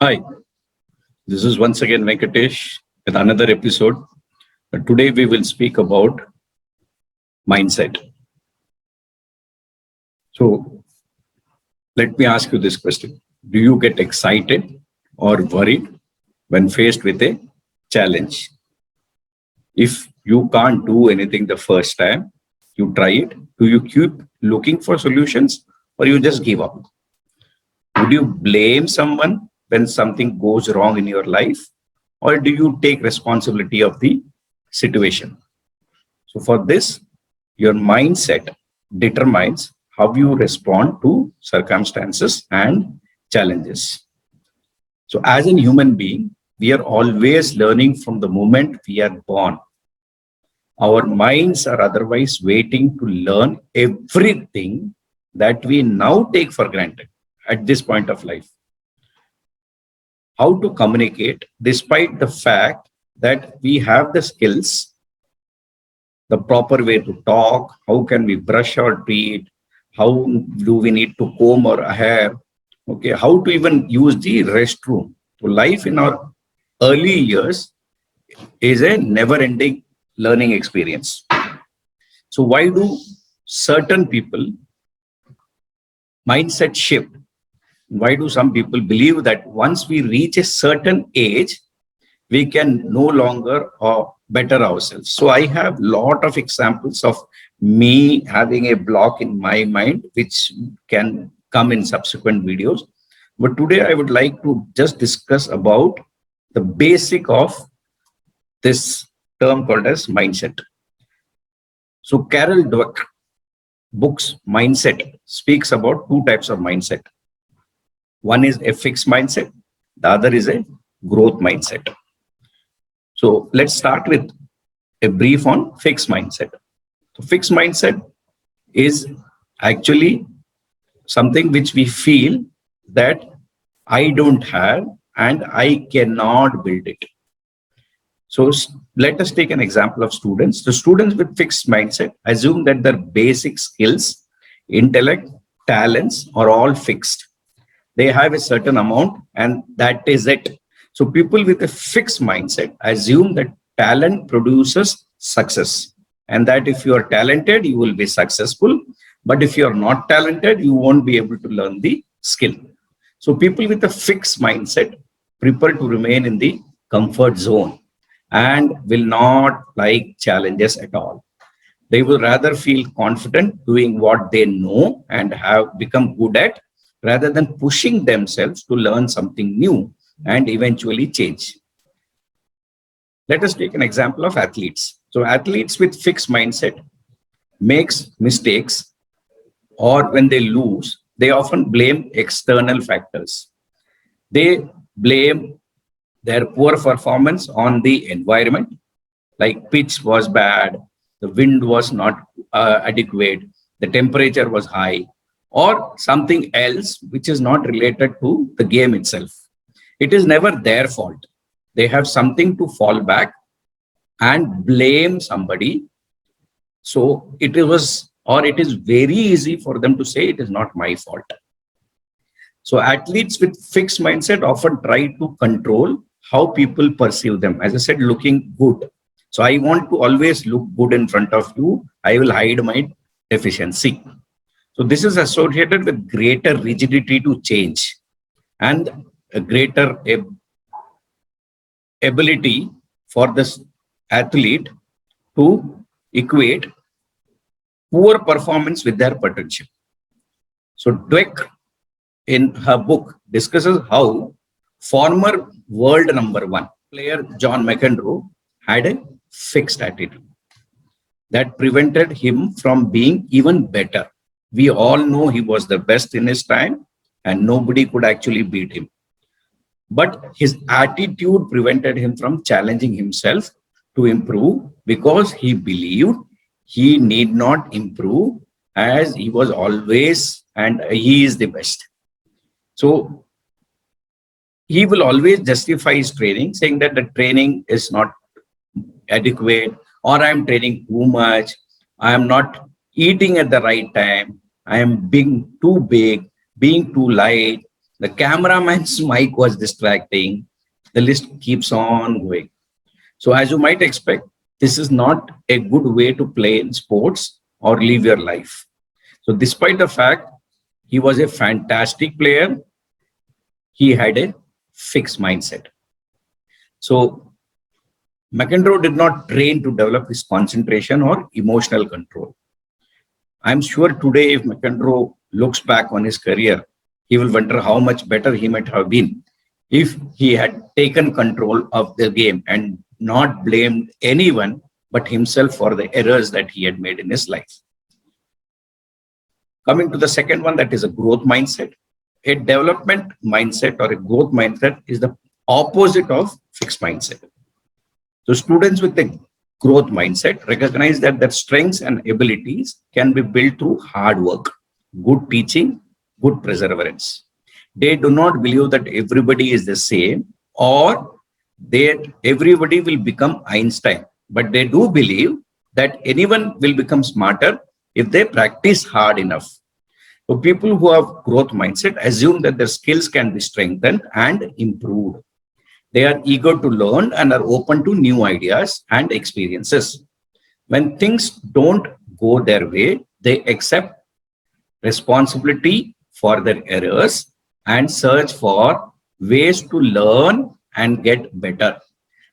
Hi, this is once again Venkatesh with another episode. Today we will speak about mindset. So let me ask you this question. Do you get excited or worried when faced with a challenge? If you can't do anything the first time you try it, do you keep looking for solutions or you just give up? Would you blame someone when something goes wrong in your life, or do you take responsibility of the situation? So, for this, your mindset determines how you respond to circumstances and challenges. So, as a human being, we are always learning from the moment we are born. Our minds are otherwise waiting to learn everything that we now take for granted at this point of life. How to communicate despite the fact that we have the skills, the proper way to talk, how can we brush our teeth, how do we need to comb our hair, okay, how to even use the restroom. So life in our early years is a never ending learning experience. So why do certain people mindset shift? Why do some people believe that once we reach a certain age, we can no longer better ourselves? So I have a lot of examples of me having a block in my mind, which can come in subsequent videos. But today I would like to just discuss about the basic of this term called as mindset. So Carol Dweck book's Mindset speaks about two types of mindset. One is a fixed mindset, the other is a growth mindset. So let's start with a brief on fixed mindset. So fixed mindset is actually something which we feel that I don't have and I cannot build it. So let us take an example of students. The students with fixed mindset assume that their basic skills, intellect, talents are all fixed. They have a certain amount and that is it. So people with a fixed mindset assume that talent produces success and that if you are talented, you will be successful. But if you are not talented, you won't be able to learn the skill. So people with a fixed mindset prefer to remain in the comfort zone and will not like challenges at all. They will rather feel confident doing what they know and have become good at rather than pushing themselves to learn something new and eventually change. Let us take an example of athletes. So athletes with fixed mindset makes mistakes, or when they lose, they often blame external factors. They blame their poor performance on the environment, like pitch was bad, the wind was not adequate, the temperature was high, or something else which is not related to the game itself. It is never their fault. They have something to fall back and blame somebody. So it was, or it is very easy for them to say it is not my fault. So athletes with fixed mindset often try to control how people perceive them. As I said, looking good. So I want to always look good in front of you. I will hide my deficiency. So this is associated with greater rigidity to change and a greater ability for this athlete to equate poor performance with their potential. So Dweck in her book discusses how former world number one player John McEnroe had a fixed attitude that prevented him from being even better. We all know he was the best in his time and nobody could actually beat him. But his attitude prevented him from challenging himself to improve because he believed he need not improve as he was always and he is the best. So he will always justify his training, saying that the training is not adequate, or I'm training too much, I am not eating at the right time, I am being too big, being too light, The cameraman's mic was distracting. The list keeps on going. So as you might expect, this is not a good way to play in sports or live your life. So despite the fact he was a fantastic player, he had a fixed mindset. So McEnroe did not train to develop his concentration or emotional control. I'm sure today if McEnroe looks back on his career, he will wonder how much better he might have been if he had taken control of the game and not blamed anyone but himself for the errors that he had made in his life. Coming to the second one, that is a growth mindset. A development mindset or a growth mindset is the opposite of fixed mindset. So students with a growth mindset recognize that their strengths and abilities can be built through hard work, good teaching, good perseverance. They do not believe that everybody is the same or that everybody will become Einstein, but they do believe that anyone will become smarter if they practice hard enough. So people who have growth mindset assume that their skills can be strengthened and improved. They are eager to learn and are open to new ideas and experiences. When things don't go their way, they accept responsibility for their errors and search for ways to learn and get better.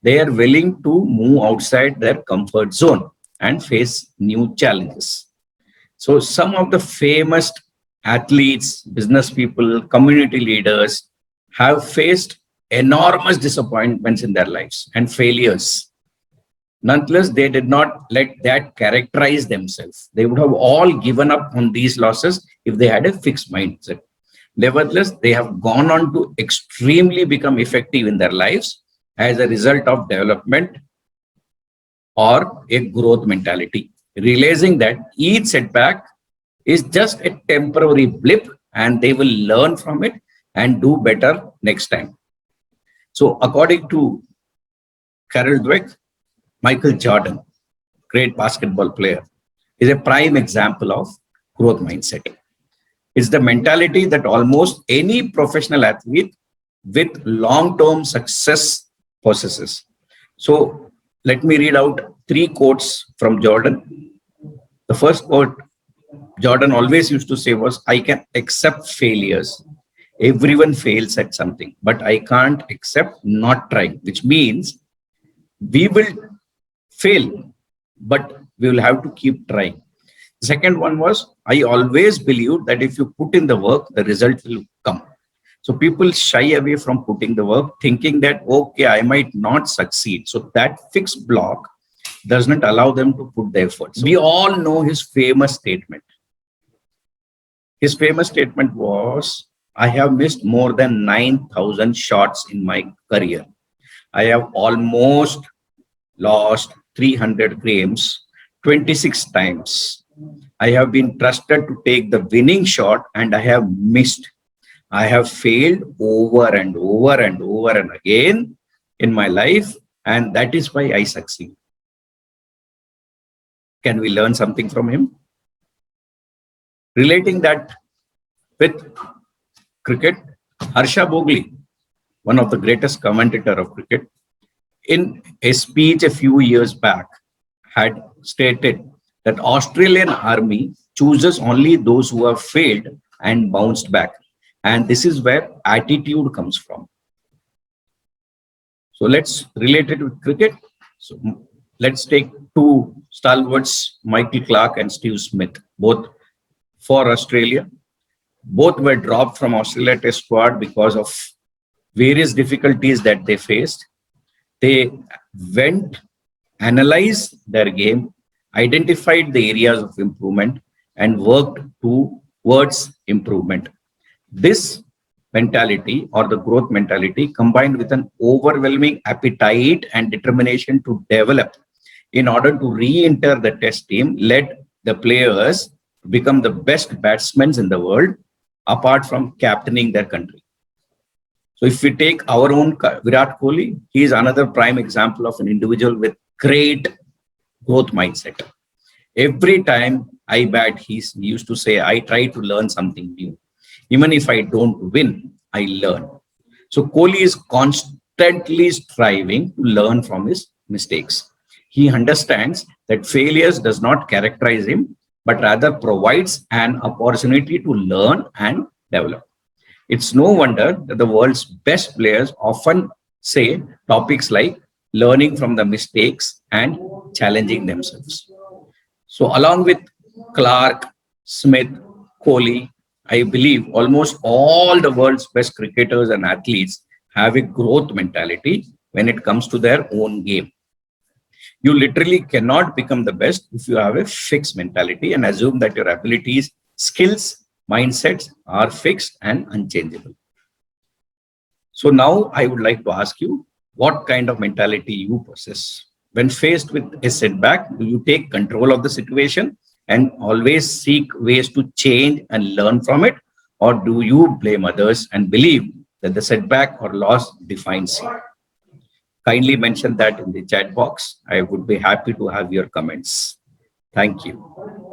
They are willing to move outside their comfort zone and face new challenges. So some of the famous athletes, business people, community leaders have faced enormous disappointments in their lives and failures. Nonetheless, they did not let that characterize themselves. They would have all given up on these losses if they had a fixed mindset. Nevertheless, they have gone on to extremely become effective in their lives as a result of development or a growth mentality, realizing that each setback is just a temporary blip and they will learn from it and do better next time. So according to Carol Dweck, Michael Jordan, great basketball player, is a prime example of growth mindset. It's the mentality that almost any professional athlete with long-term success possesses. So let me read out 3 quotes from Jordan. The first quote Jordan always used to say was, I can accept failures. Everyone fails at something, but I can't accept not trying, which means we will fail, but we will have to keep trying. The second one was, I always believed that if you put in the work, the result will come. So people shy away from putting the work, thinking that, okay, I might not succeed. So that fixed block does not allow them to put the effort. So we all know his famous statement. His famous statement was, I have missed more than 9,000 shots in my career. I have almost lost 300 games 26 times. I have been trusted to take the winning shot and I have missed. I have failed over and over and over and again in my life, and that is why I succeed. Can we learn something from him? Relating that with cricket, Harsha Bhogle, one of the greatest commentator of cricket, in a speech a few years back, had stated that Australian army chooses only those who have failed and bounced back. And this is where attitude comes from. So let's relate it with cricket. So let's take 2 stalwarts, Michael Clarke and Steve Smith, both for Australia. Both were dropped from Australia Test squad because of various difficulties that they faced. They went, analyzed their game, identified the areas of improvement, and worked towards improvement. This mentality or the growth mentality combined with an overwhelming appetite and determination to develop in order to re-enter the test team led the players to become the best batsmen in the world apart from captaining their country. So if we take our own Virat Kohli, he is another prime example of an individual with great growth mindset. Every time I bat, he used to say, I try to learn something new. Even if I don't win, I learn. So Kohli is constantly striving to learn from his mistakes. He understands that failures does not characterize him, but rather provides an opportunity to learn and develop. It's no wonder that the world's best players often say topics like learning from the mistakes and challenging themselves. So, along with Clark, Smith, Kohli, I believe almost all the world's best cricketers and athletes have a growth mentality when it comes to their own game. You literally cannot become the best if you have a fixed mentality and assume that your abilities, skills, mindsets are fixed and unchangeable. So now I would like to ask you what kind of mentality you possess. When faced with a setback, do you take control of the situation and always seek ways to change and learn from it? Or do you blame others and believe that the setback or loss defines you? Kindly mention that in the chat box. I would be happy to have your comments. Thank you.